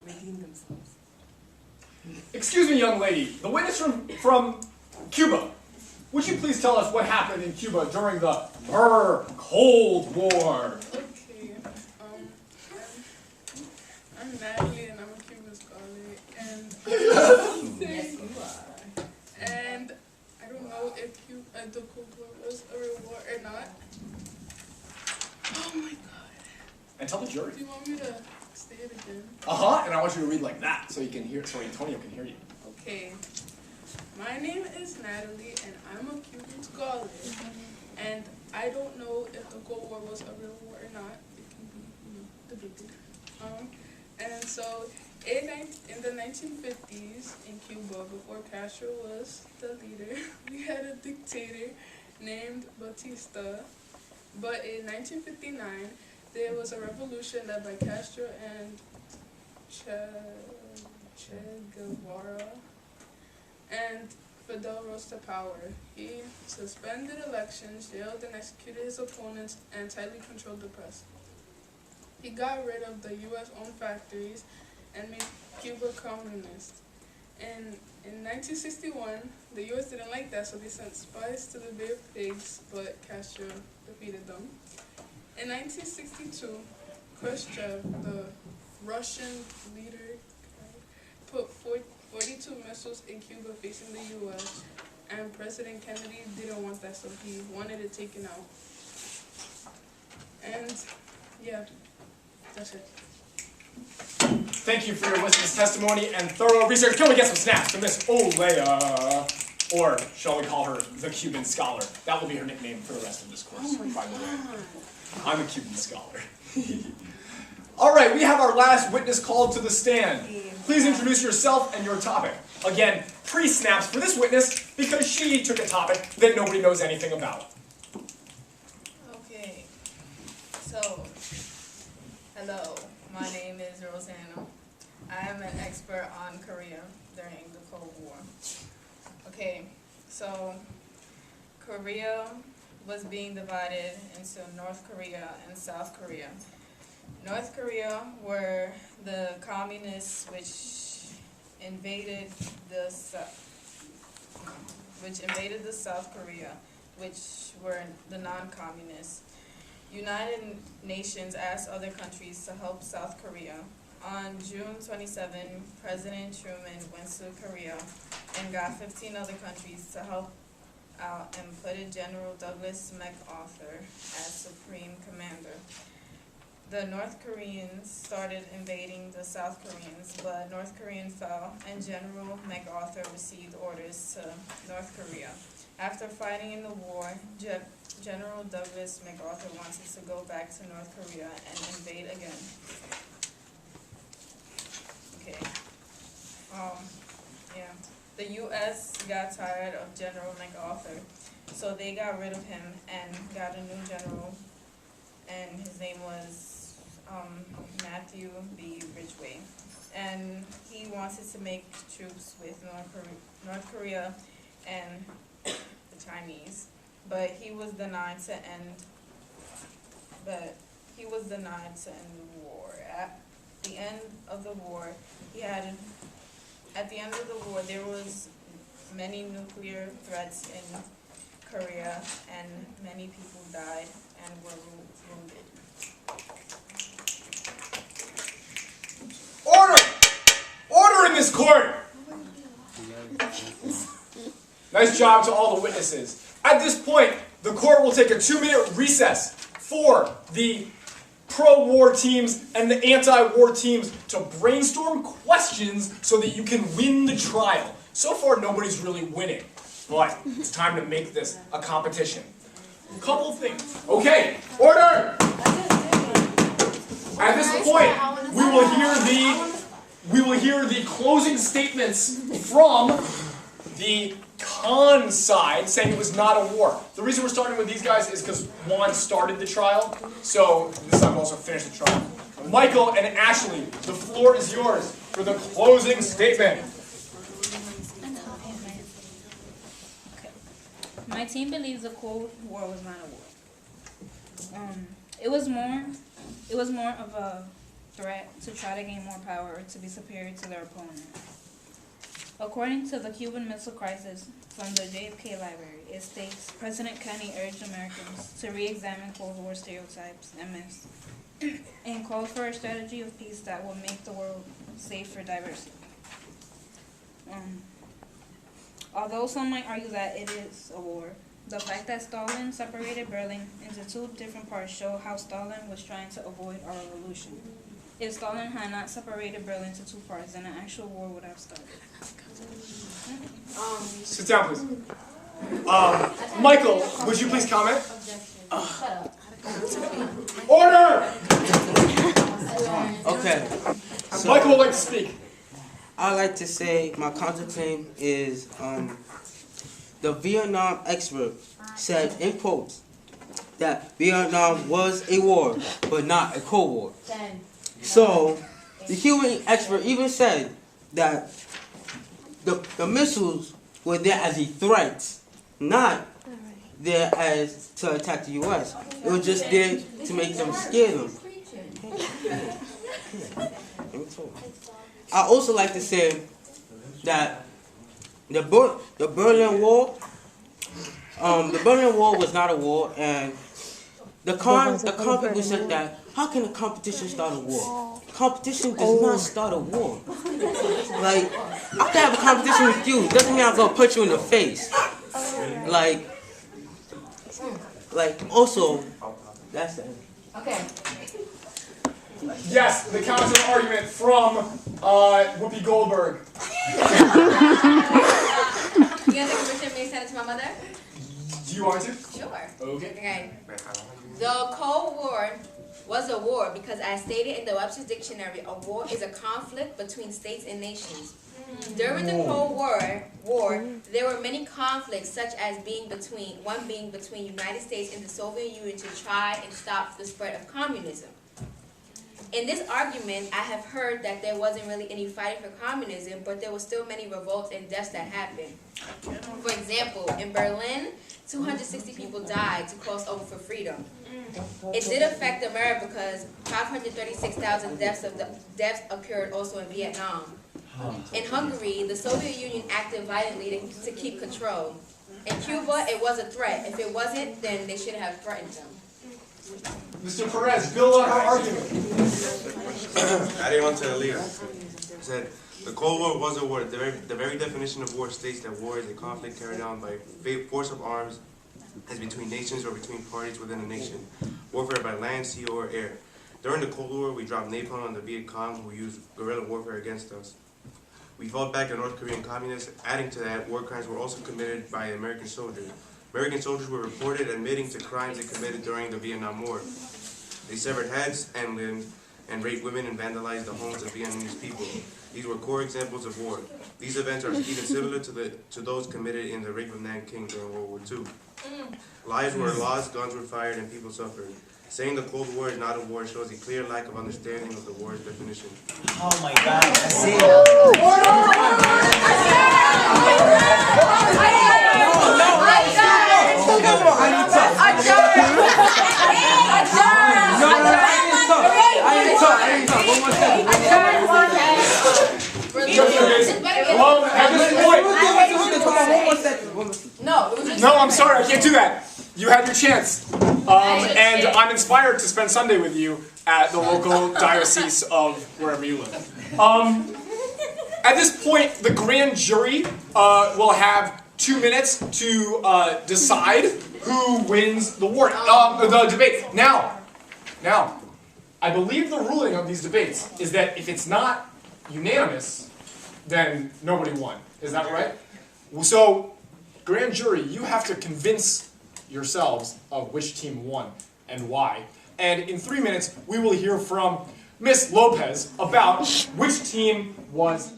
redeem themselves. Excuse me, young lady. The witness from Cuba. Would you please tell us what happened in Cuba during the Cold War? Okay, I'm Natalie and I'm a Cuban scholar, and Yes, you are. and I don't know if the Cold War was a real war or not. Oh my god. And tell the jury. Do you want me to say it again? And I want you to read like that so you can hear, so Antonio can hear you. Okay. My name is Natalie and I'm a Cuban scholar, and I don't know if the Cold War was a real war or not. It can be, debated. And so in the 1950s in Cuba, before Castro was the leader, we had a dictator named Batista. But in 1959, there was a revolution led by Castro and Che Guevara, and Fidel rose to power. He suspended elections, jailed and executed his opponents, and tightly controlled the press. He got rid of the U.S.-owned factories and made Cuba communist. In 1961, the U.S. didn't like that, so they sent spies to the Bay of Pigs, but Castro defeated them. In 1962, Khrushchev, the Russian leader, put 42 missiles in Cuba facing the U.S., and President Kennedy didn't want that, so he wanted it taken out. And yeah, that's it. Thank you for your witness testimony and thorough research. Can we get some snaps to Miss Olea? Or shall we call her the Cuban Scholar? That will be her nickname for the rest of this course, by the way. I'm a Cuban Scholar. All right, we have our last witness called to the stand. Please introduce yourself and your topic. Again, pre-snaps for this witness because she took a topic that nobody knows anything about. Okay, so, hello, my name is Rosanna. I am an expert on Korea during the Cold War. Okay, so Korea was being divided into North Korea and South Korea. North Korea were the communists which invaded the South Korea, which were the non-communists. United Nations asked other countries to help South Korea. On June 27, President Truman went to Korea and got 15 other countries to help out and put in General Douglas MacArthur as Supreme Commander. The North Koreans started invading the South Koreans, but North Korea fell, and General MacArthur received orders to North Korea. After fighting in the war, General Douglas MacArthur wanted to go back to North Korea and invade again. Okay. Yeah. The U.S. got tired of General MacArthur, so they got rid of him and got a new general, and his name was Matthew B. Ridgway. And he wanted to make troops with North Korea and the Chinese, but he was denied to end the war. At the end of the war, there was many nuclear threats in Korea, and many people died and were wounded. Order! Order in this court! Nice job to all the witnesses. At this point, the court will take a 2-minute recess for the pro-war teams and the anti-war teams to brainstorm questions so that you can win the trial. So far, nobody's really winning, but it's time to make this a competition. A couple of things. Okay, order! At this point, we will hear the closing statements from the con side saying it was not a war. The reason we're starting with these guys is because Juan started the trial, so this time we'll also finish the trial. Michael and Ashley, the floor is yours for the closing statement. My team believes the Cold War was not a war. It was more of a threat to try to gain more power or to be superior to their opponent. According to the Cuban Missile Crisis from the JFK Library, it states President Kennedy urged Americans to re-examine Cold War stereotypes and myths and called for a strategy of peace that will make the world safe for diversity. Although some might argue that it is a war, the fact that Stalin separated Berlin into two different parts show how Stalin was trying to avoid a revolution. If Stalin had not separated Berlin into two parts, then an actual war would have started. Sit down, please. Michael, would you please comment? Order! Okay. So Michael would like to speak. I like to say my counterclaim is the Vietnam expert said in quotes that Vietnam was a war, but not a Cold War. So the Cuban expert even said that the missiles were there as a threat, not there as to attack the U.S. It was just there to make them scare them. I also like to say that the Berlin Wall was not a war, and the con people said that how can a competition start a war? Competition does not start a war. Like, I can have a competition with you, doesn't mean I'm gonna punch you in the face. Like also, that's it. Okay. Yes, the counter argument from Whoopi Goldberg. You have the permission for me to send it to my mother? Do you want me to? Sure. Okay. Okay. The Cold War was a war because, as stated in the Webster's Dictionary, a war is a conflict between states and nations. During the Cold War, there were many conflicts, such as being between United States and the Soviet Union to try and stop the spread of communism. In this argument, I have heard that there wasn't really any fighting for communism, but there were still many revolts and deaths that happened. For example, in Berlin, 260 people died to cross over for freedom. It did affect America because 536,000 deaths occurred also in Vietnam. In Hungary, the Soviet Union acted violently to keep control. In Cuba, it was a threat. If it wasn't, then they shouldn't have threatened them. Mr. Perez, build on her argument. Adding on to Aaliyah, said the Cold War was a war. The very definition of war states that war is a conflict carried on by force of arms as between nations or between parties within a nation. Warfare by land, sea, or air. During the Cold War, we dropped napalm on the Viet Cong, who used guerrilla warfare against us. We fought back the North Korean communists. Adding to that, war crimes were also committed by American soldiers. American soldiers were reported admitting to crimes they committed during the Vietnam War. They severed heads and limbs and raped women and vandalized the homes of Vietnamese people. These were core examples of war. These events are even similar to those committed in the rape of Nanking during World War II. Lives were lost, guns were fired, and people suffered. Saying the Cold War is not a war shows a clear lack of understanding of the war's definition. Oh my God, that's it. No, I'm sorry, I can't do that. You had your chance. And I'm inspired to spend Sunday with you at the local diocese of wherever you live. At this point, the grand jury will have 2 minutes to decide who wins the war, the debate. Now, I believe the ruling of these debates is that if it's not unanimous, then nobody won. Is that right? So, grand jury, you have to convince yourselves of which team won and why. And in 3 minutes, we will hear from Miss Lopez about which team was